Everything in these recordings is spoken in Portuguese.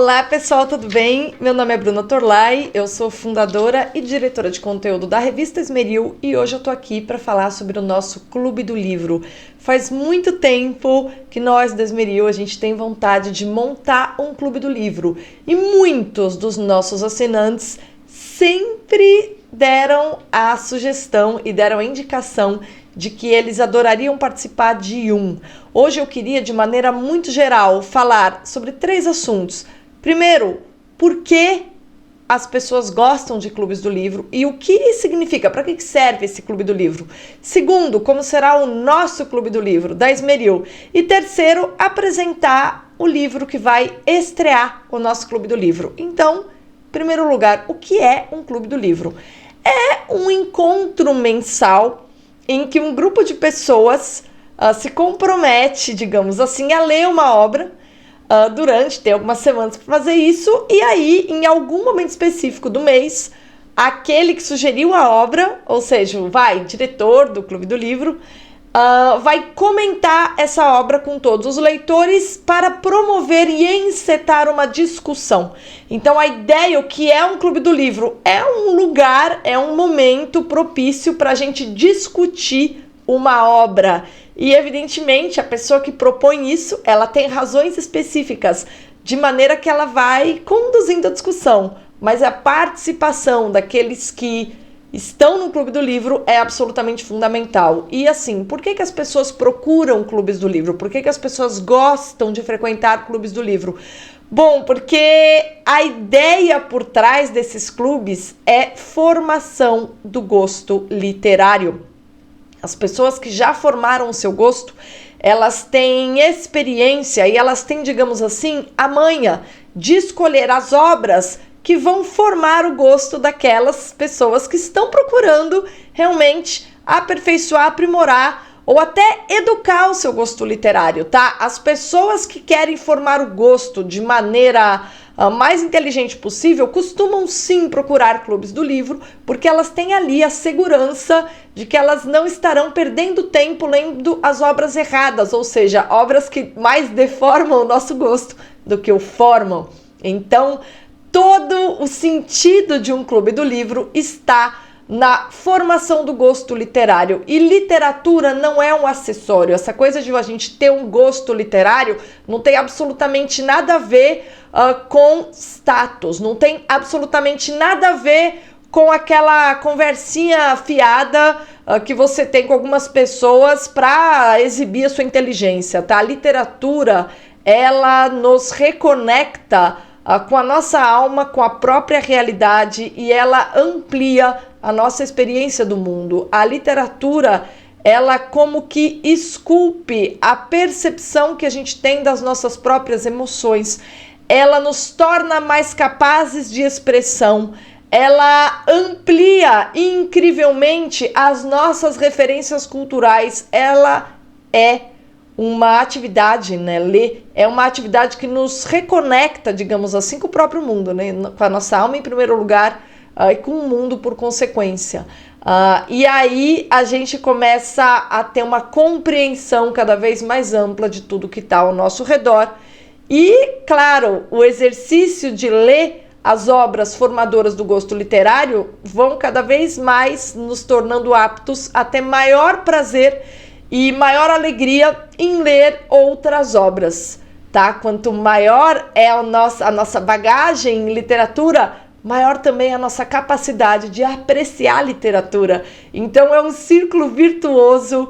Olá pessoal, tudo bem? Meu nome é Bruna Torlai, eu sou fundadora e diretora de conteúdo da revista Esmeril e hoje eu tô aqui para falar sobre o nosso Clube do Livro. Faz muito tempo que nós da Esmeril a gente tem vontade de montar um Clube do Livro e muitos dos nossos assinantes sempre deram a sugestão e deram a indicação de que eles adorariam participar de um. Hoje eu queria, de maneira muito geral, falar sobre 3 assuntos. Primeiro, por que as pessoas gostam de clubes do livro e o que significa, para que serve esse clube do livro. Segundo, como será o nosso clube do livro, da Esmeril. E terceiro, apresentar o livro que vai estrear o nosso clube do livro. Então, em primeiro lugar, o que é um clube do livro? É um encontro mensal em que um grupo de pessoas se compromete, digamos assim, a ler uma obra tem algumas semanas para fazer isso, e aí, em algum momento específico do mês, aquele que sugeriu a obra, ou seja, diretor do Clube do Livro, vai comentar essa obra com todos os leitores para promover e encetar uma discussão. Então a ideia, o que é um Clube do Livro? É um lugar, é um momento propício para a gente discutir uma obra. E evidentemente a pessoa que propõe isso, ela tem razões específicas, de maneira que ela vai conduzindo a discussão. Mas a participação daqueles que estão no Clube do Livro é absolutamente fundamental. E assim, por que as pessoas procuram clubes do livro? Por que as pessoas gostam de frequentar clubes do livro? Bom, porque a ideia por trás desses clubes é formação do gosto literário. As pessoas que já formaram o seu gosto, elas têm experiência e elas têm, digamos assim, a manha de escolher as obras que vão formar o gosto daquelas pessoas que estão procurando realmente aperfeiçoar, aprimorar ou até educar o seu gosto literário, tá? As pessoas que querem formar o gosto de maneira mais inteligente possível costumam sim procurar clubes do livro, porque elas têm ali a segurança de que elas não estarão perdendo tempo lendo as obras erradas, ou seja, obras que mais deformam o nosso gosto do que o formam. Então, todo o sentido de um clube do livro está na formação do gosto literário. E literatura não é um acessório. Essa coisa de a gente ter um gosto literário não tem absolutamente nada a ver com status, não tem absolutamente nada a ver com aquela conversinha fiada que você tem com algumas pessoas para exibir a sua inteligência, tá? A literatura, ela nos reconecta com a nossa alma, com a própria realidade, e ela amplia a nossa experiência do mundo. A literatura, ela como que esculpe a percepção que a gente tem das nossas próprias emoções. Ela nos torna mais capazes de expressão. Ela amplia incrivelmente as nossas referências culturais. Ela é uma atividade, né? Ler é uma atividade que nos reconecta, digamos assim, com o próprio mundo, né? Com a nossa alma em primeiro lugar e com o mundo por consequência. E aí a gente começa a ter uma compreensão cada vez mais ampla de tudo que está ao nosso redor. E, claro, o exercício de ler as obras formadoras do gosto literário vão cada vez mais nos tornando aptos a ter maior prazer e maior alegria em ler outras obras, tá? Quanto maior é a nossa bagagem em literatura, maior também a nossa capacidade de apreciar a literatura. Então é um círculo virtuoso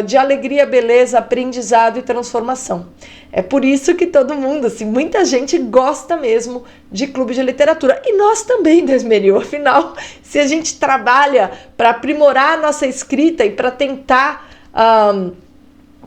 de alegria, beleza, aprendizado e transformação. É por isso que todo mundo, assim, muita gente gosta mesmo de clube de literatura. E nós também da Esmeril, afinal, se a gente trabalha para aprimorar a nossa escrita e para tentar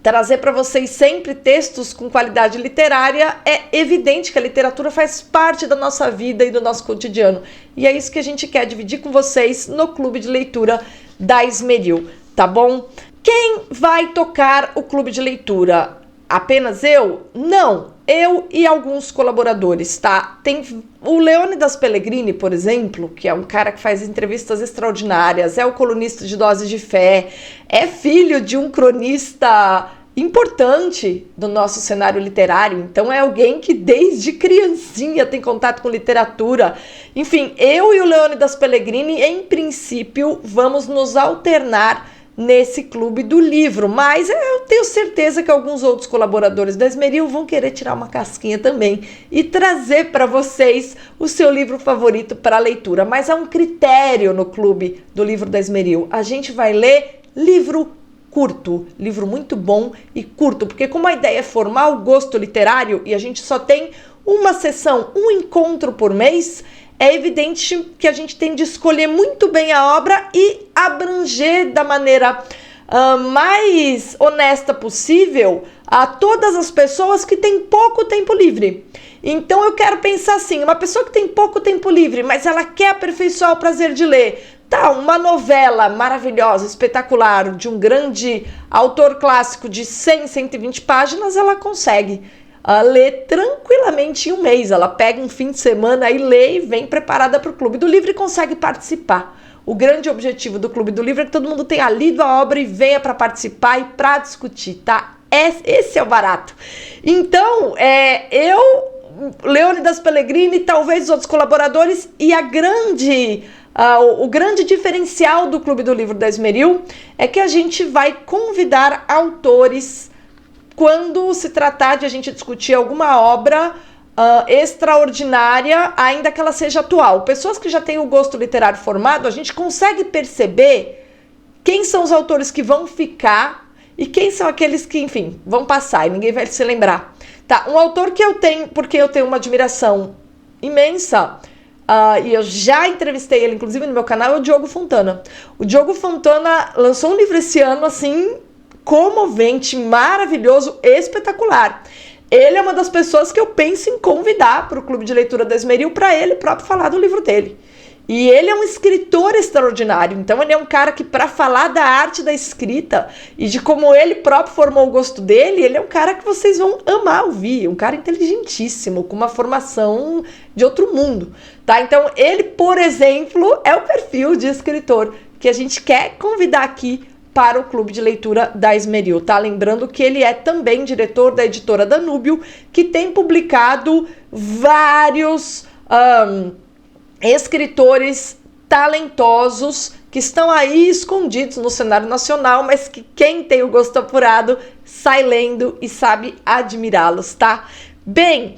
trazer para vocês sempre textos com qualidade literária, é evidente que a literatura faz parte da nossa vida e do nosso cotidiano. E é isso que a gente quer dividir com vocês no Clube de Leitura da Esmeril, tá bom? Quem vai tocar o Clube de Leitura? Apenas eu? Não, eu e alguns colaboradores, tá? Tem o Leônidas Pellegrini, por exemplo, que é um cara que faz entrevistas extraordinárias, é o colunista de Dose de Fé, é filho de um cronista importante do nosso cenário literário. Então é alguém que desde criancinha tem contato com literatura. Enfim, eu e o Leônidas Pellegrini, em princípio, vamos nos alternar nesse clube do livro, mas eu tenho certeza que alguns outros colaboradores da Esmeril vão querer tirar uma casquinha também e trazer para vocês o seu livro favorito para leitura. Mas há um critério no clube do livro da Esmeril: a gente vai ler livro curto, livro muito bom e curto, porque como a ideia é formar o gosto literário e a gente só tem uma sessão, um encontro por mês, é evidente que a gente tem de escolher muito bem a obra e abranger da maneira mais honesta possível a todas as pessoas que têm pouco tempo livre. Então eu quero pensar assim, uma pessoa que tem pouco tempo livre, mas ela quer aperfeiçoar o prazer de ler. Tá, uma novela maravilhosa, espetacular, de um grande autor clássico de 100, 120 páginas, ela consegue ler tranquilamente em um mês. Ela pega um fim de semana e lê e vem preparada para o Clube do Livro e consegue participar. O grande objetivo do Clube do Livro é que todo mundo tenha lido a obra e venha para participar e para discutir, tá? Esse é o barato. Então, Leônidas Pellegrini, talvez os outros colaboradores, e o grande diferencial do Clube do Livro da Esmeril é que a gente vai convidar autores quando se tratar de a gente discutir alguma obra extraordinária, ainda que ela seja atual. Pessoas que já têm o gosto literário formado, a gente consegue perceber quem são os autores que vão ficar e quem são aqueles que, enfim, vão passar e ninguém vai se lembrar. Tá, um autor que eu tenho, porque eu tenho uma admiração imensa, e eu já entrevistei ele, inclusive, no meu canal, é o Diogo Fontana. O Diogo Fontana lançou um livro esse ano, assim, comovente, maravilhoso, espetacular. Ele é uma das pessoas que eu penso em convidar para o Clube de Leitura da Esmeril para ele próprio falar do livro dele. E ele é um escritor extraordinário, então ele é um cara que, para falar da arte da escrita e de como ele próprio formou o gosto dele, ele é um cara que vocês vão amar ouvir, um cara inteligentíssimo, com uma formação de outro mundo, tá? Então ele, por exemplo, é o perfil de escritor que a gente quer convidar aqui para o Clube de Leitura da Esmeril, tá? Lembrando que ele é também diretor da editora Danúbio, que tem publicado vários escritores talentosos que estão aí escondidos no cenário nacional, mas que quem tem o gosto apurado sai lendo e sabe admirá-los, tá? Bem,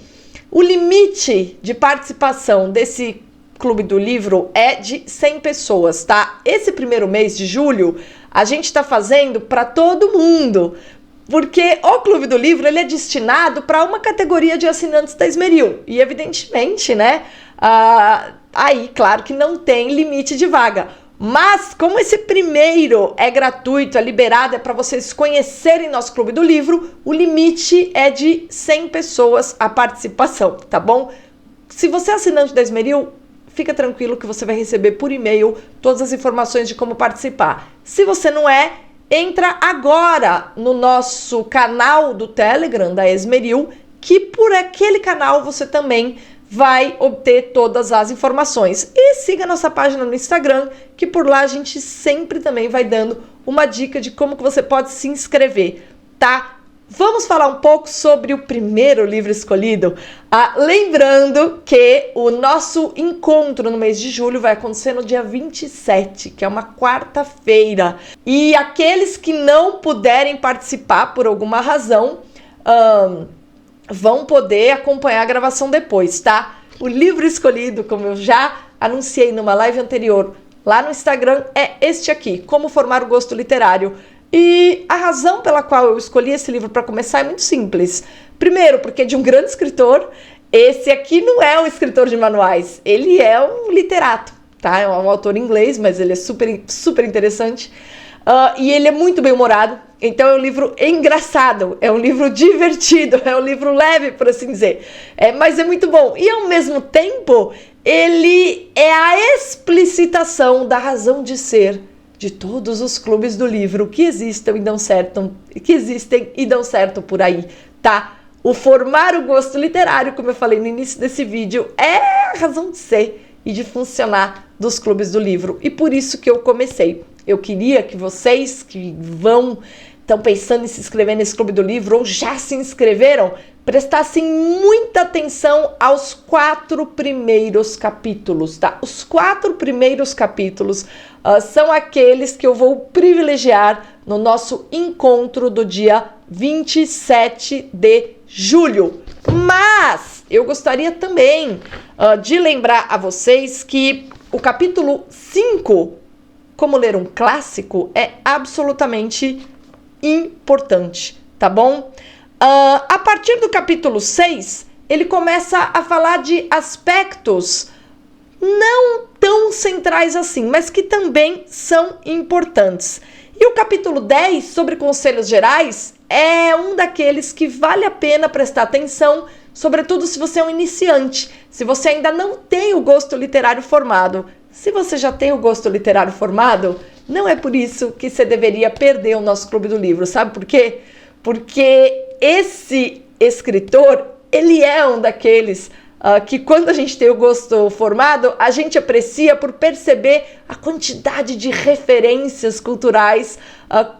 o limite de participação desse Clube do Livro é de 100 pessoas, tá? Esse primeiro mês de julho a gente está fazendo para todo mundo, porque o Clube do Livro ele é destinado para uma categoria de assinantes da Esmeril e evidentemente, né, aí claro que não tem limite de vaga, mas como esse primeiro é gratuito, é liberado, é para vocês conhecerem nosso Clube do Livro, o limite é de 100 pessoas a participação, tá bom? Se você é assinante da Esmeril, fica tranquilo que você vai receber por e-mail todas as informações de como participar. Se você não é, entra agora no nosso canal do Telegram da Esmeril, que por aquele canal você também vai obter todas as informações. E siga nossa página no Instagram, que por lá a gente sempre também vai dando uma dica de como que você pode se inscrever, tá? Vamos falar um pouco sobre o primeiro livro escolhido? Lembrando que o nosso encontro no mês de julho vai acontecer no dia 27, que é uma quarta-feira. E aqueles que não puderem participar por alguma razão, vão poder acompanhar a gravação depois, tá? O livro escolhido, como eu já anunciei numa live anterior lá no Instagram, é este aqui, Como Formar o Gosto Literário. E a razão pela qual eu escolhi esse livro para começar é muito simples. Primeiro, porque é de um grande escritor. Esse aqui não é um escritor de manuais, ele é um literato, tá? É um autor inglês, mas ele é super, super interessante. E ele é muito bem-humorado, então é um livro engraçado, é um livro divertido, é um livro leve, por assim dizer. Mas é muito bom. E ao mesmo tempo, ele é a explicitação da razão de ser de todos os clubes do livro que existem e dão certo por aí, tá? O formar o gosto literário, como eu falei no início desse vídeo, é a razão de ser e de funcionar dos clubes do livro. E por isso que eu comecei. Eu queria que vocês que vão estão pensando em se inscrever nesse Clube do Livro ou já se inscreveram, prestassem muita atenção aos 4 primeiros capítulos, tá? Os 4 primeiros capítulos são aqueles que eu vou privilegiar no nosso encontro do dia 27 de julho. Mas eu gostaria também de lembrar a vocês que o capítulo 5, como ler um clássico, é absolutamente importante, tá bom? A partir do capítulo 6, ele começa a falar de aspectos não tão centrais assim, mas que também são importantes. E o capítulo 10, sobre conselhos gerais, é um daqueles que vale a pena prestar atenção, sobretudo se você é um iniciante, se você ainda não tem o gosto literário formado. Se você já tem o gosto literário formado, não é por isso que você deveria perder o nosso Clube do Livro, sabe por quê? Porque esse escritor, ele é um daqueles que quando a gente tem o gosto formado, a gente aprecia por perceber a quantidade de referências culturais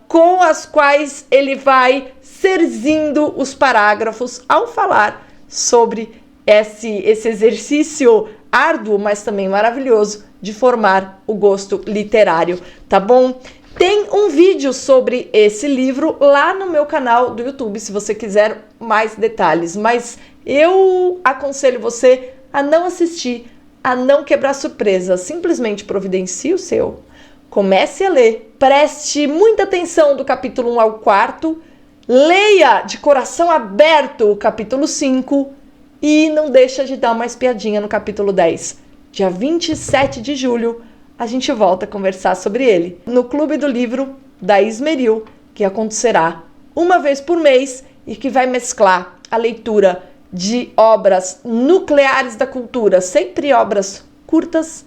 com as quais ele vai serzindo os parágrafos ao falar sobre esse exercício árduo, mas também maravilhoso, de formar o gosto literário, tá bom? Tem um vídeo sobre esse livro lá no meu canal do YouTube, se você quiser mais detalhes, mas eu aconselho você a não assistir, a não quebrar surpresa, simplesmente providencie o seu, comece a ler, preste muita atenção do capítulo 1 ao 4º, leia de coração aberto o capítulo 5 e não deixa de dar uma espiadinha no capítulo 10. Dia 27 de julho, a gente volta a conversar sobre ele no Clube do Livro da Esmeril, que acontecerá uma vez por mês e que vai mesclar a leitura de obras nucleares da cultura, sempre obras curtas,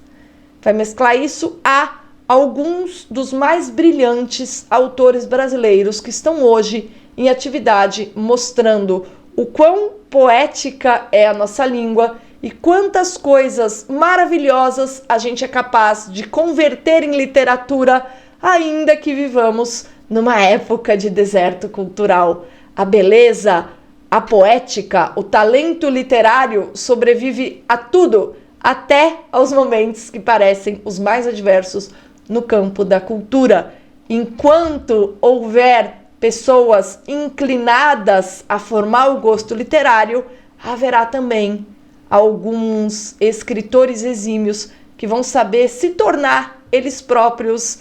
vai mesclar isso a alguns dos mais brilhantes autores brasileiros que estão hoje em atividade, mostrando o quão poética é a nossa língua e quantas coisas maravilhosas a gente é capaz de converter em literatura, ainda que vivamos numa época de deserto cultural. A beleza, a poética, o talento literário sobrevive a tudo, até aos momentos que parecem os mais adversos no campo da cultura. Enquanto houver pessoas inclinadas a formar o gosto literário, haverá também alguns escritores exímios que vão saber se tornar eles próprios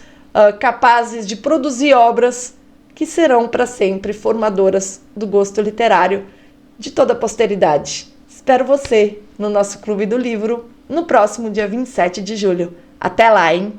capazes de produzir obras que serão para sempre formadoras do gosto literário de toda a posteridade. Espero você no nosso Clube do Livro no próximo dia 27 de julho. Até lá, hein?